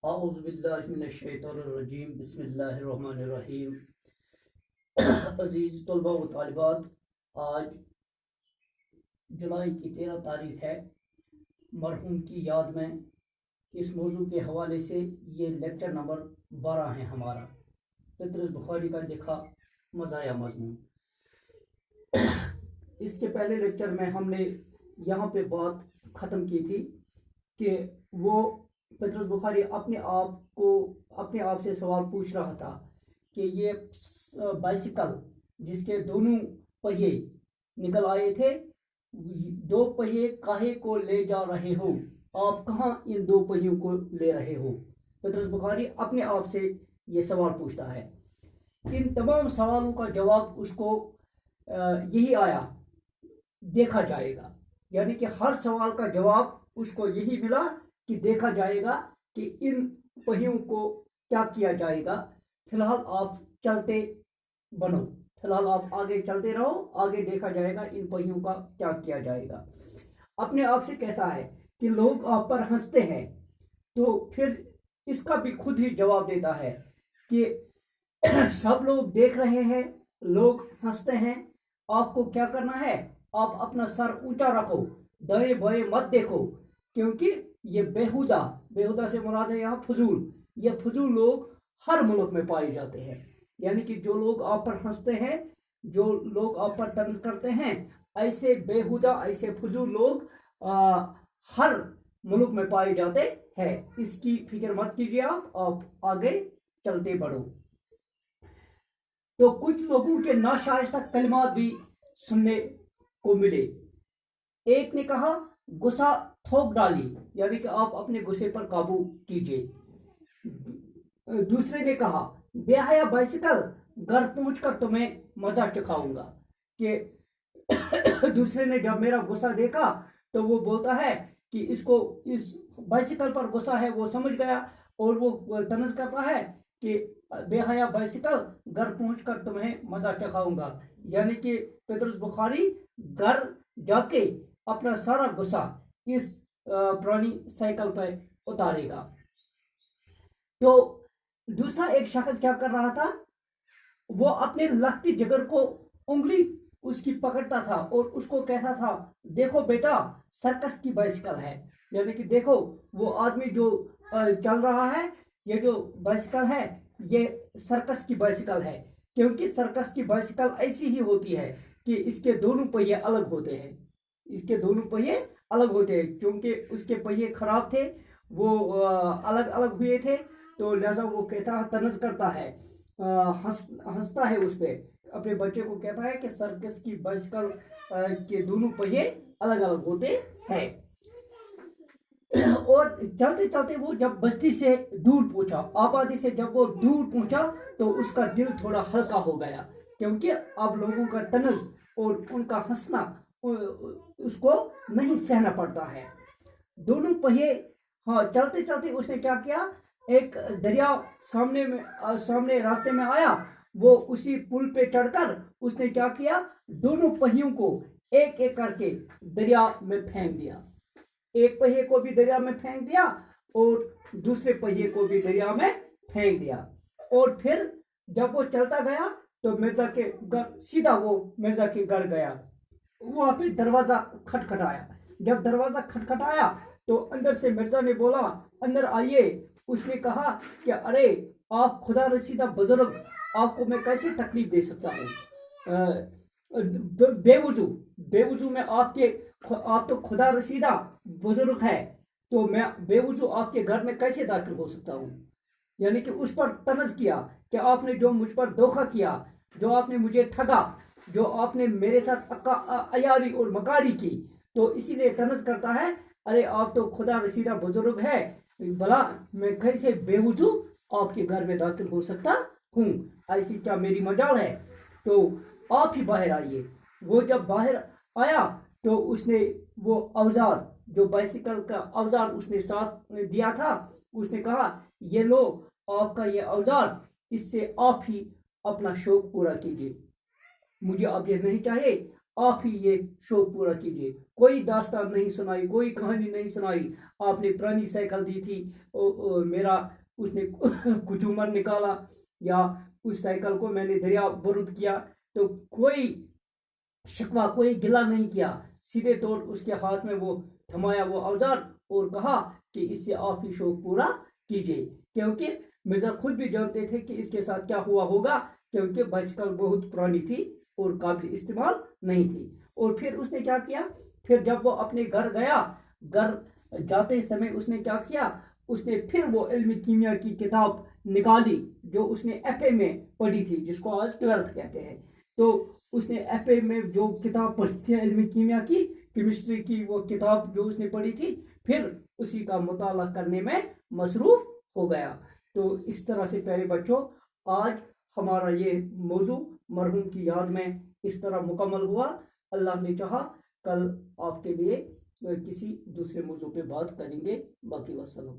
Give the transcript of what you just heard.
اعوذ باللہ من الشیطان الرجیم بسم اللہ الرحمن الرحیم۔ عزیز طلباء و طالبات، آج جولائی کی 13 تاریخ ہے۔ مرحوم کی یاد میں اس موضوع کے حوالے سے یہ لیکچر نمبر 12 ہے ہمارا، پطرس بخاری کا لکھا مزایا مضمون۔ اس کے پہلے لیکچر میں ہم نے یہاں پہ بات ختم کی تھی کہ وہ پطرس بخاری اپنے آپ سے سوال پوچھ رہا تھا کہ یہ بائسیکل جس کے دونوں پہیے نکل آئے تھے، دو پہیے کاہے کو لے جا رہے ہو؟ آپ کہاں ان دو پہیوں کو لے رہے ہو؟ پطرس بخاری اپنے آپ سے یہ سوال پوچھتا ہے۔ ان تمام سوالوں کا جواب اس کو یہی آیا، دیکھا جائے گا، یعنی کہ ہر سوال کا جواب اس کو یہی ملا کہ دیکھا جائے گا کہ ان پہیوں کو کیا کیا جائے گا۔ فی الحال آپ چلتے بنو، فی الحال آپ آگے چلتے رہو، آگے دیکھا جائے گا ان پہیوں کا کیا کیا جائے گا۔ اپنے آپ سے کہتا ہے کہ لوگ آپ پر ہنستے ہیں، تو پھر اس کا بھی خود ہی جواب دیتا ہے کہ سب لوگ دیکھ رہے ہیں، لوگ ہنستے ہیں، آپ کو کیا کرنا ہے؟ آپ اپنا سر اونچا رکھو، دائیں بائیں مت دیکھو، کیونکہ یہ بیہودہ سے مراد ہے یہاں فضول۔ یہ فضول لوگ ہر ملک میں پائے جاتے ہیں، یعنی کہ جو لوگ آپ پر ہنستے ہیں، جو لوگ آپ پر طنز کرتے ہیں، ایسے بیہودہ، ایسے فضول لوگ ہر ملک میں پائے جاتے ہیں۔ اس کی فکر مت کیجیے، آپ آگے چلتے بڑھو۔ تو کچھ لوگوں کے ناشائستہ کلمات بھی سننے کو ملے۔ ایک نے کہا غصہ تھوک ڈالی، یعنی کہ آپ اپنے غصے پر قابو کیجئے۔ دوسرے نے کہا بے حیا بائسیکل، گھر پہنچ کر تمہیں مزہ چکھاؤں گا۔ کہ دوسرے نے جب میرا غصہ دیکھا تو وہ بولتا ہے کہ اس کو اس بائسیکل پر غصہ ہے، وہ سمجھ گیا، اور وہ طنز کرتا ہے کہ بے حیا بائسیکل، گھر پہنچ کر تمہیں مزہ چکھاؤں گا، یعنی کہ پطرس بخاری گھر جا کے اپنا سارا غصہ اس پرانی سائیکل پر اتارے گا۔ تو دوسرا ایک شخص کیا کر رہا تھا؟ وہ اپنے لختی جگر کو انگلی اس کی پکڑتا تھا اور اس کو کہتا تھا دیکھو بیٹا، سرکس کی بائسیکل ہے، یعنی کہ دیکھو وہ آدمی جو چل رہا ہے، یہ جو بائسیکل ہے یہ سرکس کی بائسیکل ہے، کیونکہ سرکس کی بائسیکل ایسی ہی ہوتی ہے کہ اس کے دونوں پہیے الگ ہوتے ہیں، اس کے دونوں پہیے الگ ہوتے ہیں، چونکہ اس کے پہیے خراب تھے، وہ الگ الگ ہوئے تھے، تو لہذا وہ کہتا طنز کرتا ہے، ہنستا ہے اس پہ، اپنے بچے کو کہتا ہے کہ سرکس کی بائسیکل کے دونوں پہیے الگ الگ ہوتے ہیں۔ اور چلتے چلتے وہ جب بستی سے دور پہنچا، آبادی سے جب وہ دور پہنچا تو اس کا دل تھوڑا ہلکا ہو گیا، کیونکہ اب لوگوں کا طنز اور ان کا ہنسنا اس کو نہیں سہنا پڑتا ہے۔ دونوں پہیے چلتے چلتے اس نے کیا کیا، ایک دریا سامنے راستے میں آیا، وہ اسی پل پہ چڑھ کر اس نے کیا کیا، دونوں پہیوں کو ایک ایک کر کے دریا میں پھینک دیا۔ ایک پہیے کو بھی دریا میں پھینک دیا اور دوسرے پہیے کو بھی دریا میں پھینک دیا، اور پھر جب وہ چلتا گیا تو مرزا کے گھر سیدھا وہ مرزا کے گھر گیا۔ وہاں پہ دروازہ کھٹکھٹایا، جب دروازہ کھٹکھٹایا تو اندر سے مرزا نے بولا اندر آئیے۔ اس نے کہا کہ ارے آپ خدا رسیدہ بزرگ، آپ کو میں کیسے تکلیف دے سکتا ہوں؟ بے وضو میں آپ تو خدا رسیدہ بزرگ ہے، تو میں بے وضو آپ کے گھر میں کیسے داخل ہو سکتا ہوں؟ یعنی کہ اس پر طنز کیا کہ آپ نے جو مجھ پر دھوکہ کیا، جو آپ نے مجھے ٹھگا، جو آپ نے میرے ساتھ عیاری اور مکاری کی، تو اسی لیے طنز کرتا ہے ارے آپ تو خدا رسیدہ بزرگ ہے، بھلا میں کیسے بے وضو آپ کے گھر میں داخل ہو سکتا ہوں؟ ایسی کیا میری مجال ہے؟ تو آپ ہی باہر آئیے۔ وہ جب باہر آیا تو اس نے وہ اوزار، جو بائسیکل کا اوزار اس نے ساتھ دیا تھا، اس نے کہا یہ لو آپ کا یہ اوزار، اس سے آپ ہی اپنا شوق پورا کیجیے، مجھے اب یہ نہیں چاہیے، آپ ہی یہ شوق پورا کیجیے. کوئی داستان نہیں سنائی, کوئی کہانی نہیں سنائی. آپ نے پرانی سائیکل دی تھی, میرا اس نے کچومر نکالا, یا اس سائیکل کو میں نے دریا برد کیا, تو کوئی شکوہ, کوئی گلہ نہیں کیا. سیدھے طور اس کے ہاتھ میں وہ تھمایا وہ اوزار اور کہا کہ اس سے آپ ہی شوق پورا کیجیے. کیونکہ مرزا خود بھی جانتے تھے کہ اس کے ساتھ کیا ہوا ہوگا, کیونکہ بائسیکل بہت پرانی تھی اور قابل استعمال نہیں تھی. اور پھر اس نے کیا کیا, پھر جب وہ اپنے گھر گیا, گھر جاتے سمے اس نے کیا کیا, اس نے پھر وہ علم کیمیا کی کتاب نکالی جو اس نے ایف اے میں پڑھی تھی, جس کو آج 12th کہتے ہیں. تو اس نے ایف اے میں جو کتاب پڑھی تھی علم کیمیا کی, کیمسٹری کی وہ کتاب جو اس نے پڑھی تھی, پھر اسی کا مطالعہ کرنے میں مصروف ہو گیا. تو اس طرح سے پیارے بچوں, آج ہمارا یہ موضوع مرحوم کی یاد میں اس طرح مکمل ہوا. اللہ نے چاہا کل آپ کے لیے کسی دوسرے موضوع پہ بات کریں گے. باقی وسلام.